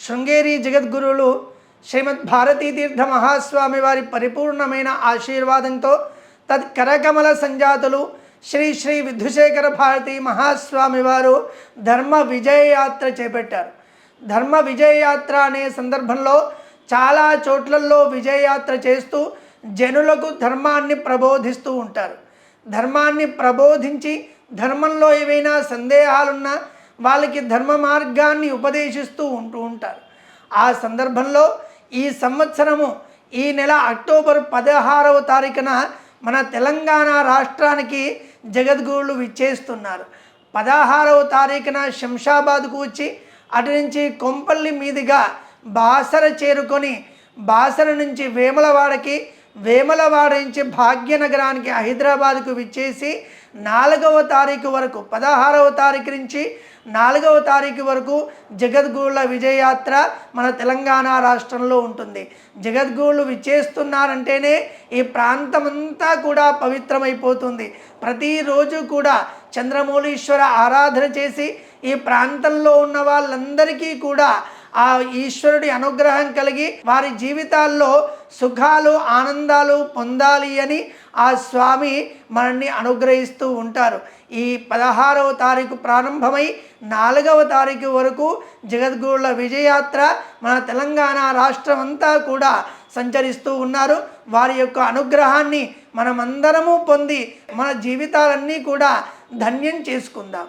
శృంగేరి జగద్గురువులు శ్రీమద్ భారతీ తీర్థ మహాస్వామి వారి పరిపూర్ణమైన ఆశీర్వాదంతో తద్ కరకమల సంజాతులు శ్రీ శ్రీ విధుశేఖర భారతీ మహాస్వామి వారు ధర్మ విజయయాత్ర చేపట్టారు. ధర్మ విజయయాత్ర అనే సందర్భంలో చాలా చోట్లలో విజయయాత్ర చేస్తూ జనులకు ధర్మాన్ని ప్రబోధిస్తూ ఉంటారు. ధర్మాన్ని ప్రబోధించి ధర్మంలో ఏవైనా సందేహాలున్నా వాళ్ళకి ధర్మ మార్గాన్ని ఉపదేశిస్తూ ఉంటారు. ఆ సందర్భంలో ఈ సంవత్సరము ఈ నెల అక్టోబర్ 16వ తారీఖున మన తెలంగాణ రాష్ట్రానికి జగద్గురువులు విచ్చేస్తున్నారు. 16వ తారీఖున శంషాబాద్కు వచ్చి అటు నుంచి కొంపల్లి మీదుగా బాసర చేరుకొని బాసర నుంచి వేములవాడకి, వేములవాడ నుంచి భాగ్యనగరానికి హైదరాబాద్కు విచ్చేసి 4వ తారీఖు వరకు 16వ తారీఖు నుంచి 4వ తారీఖు వరకు జగద్గురుల విజయయాత్ర మన తెలంగాణ రాష్ట్రంలో ఉంటుంది. జగద్గురులు విచ్చేస్తున్నారంటేనే ఈ ప్రాంతమంతా కూడా పవిత్రమైపోతుంది. ప్రతిరోజు కూడా చంద్రమౌళీశ్వర ఆరాధన చేసి ఈ ప్రాంతంలో ఉన్న వాళ్ళందరికీ కూడా ఆ ఈశ్వరుడి అనుగ్రహం కలిగి వారి జీవితాల్లో సుఖాలు ఆనందాలు పొందాలి అని ఆ స్వామి మనల్ని అనుగ్రహిస్తూ ఉంటారు. ఈ 16వ తారీఖు ప్రారంభమై 4వ తారీఖు వరకు జగద్గురుల విజయయాత్ర మన తెలంగాణ రాష్ట్రం అంతా కూడా సంచరిస్తూ ఉన్నారు. వారి యొక్క అనుగ్రహాన్ని మనమందరము పొంది మన జీవితాలన్నీ కూడా ధన్యం చేసుకుందాం.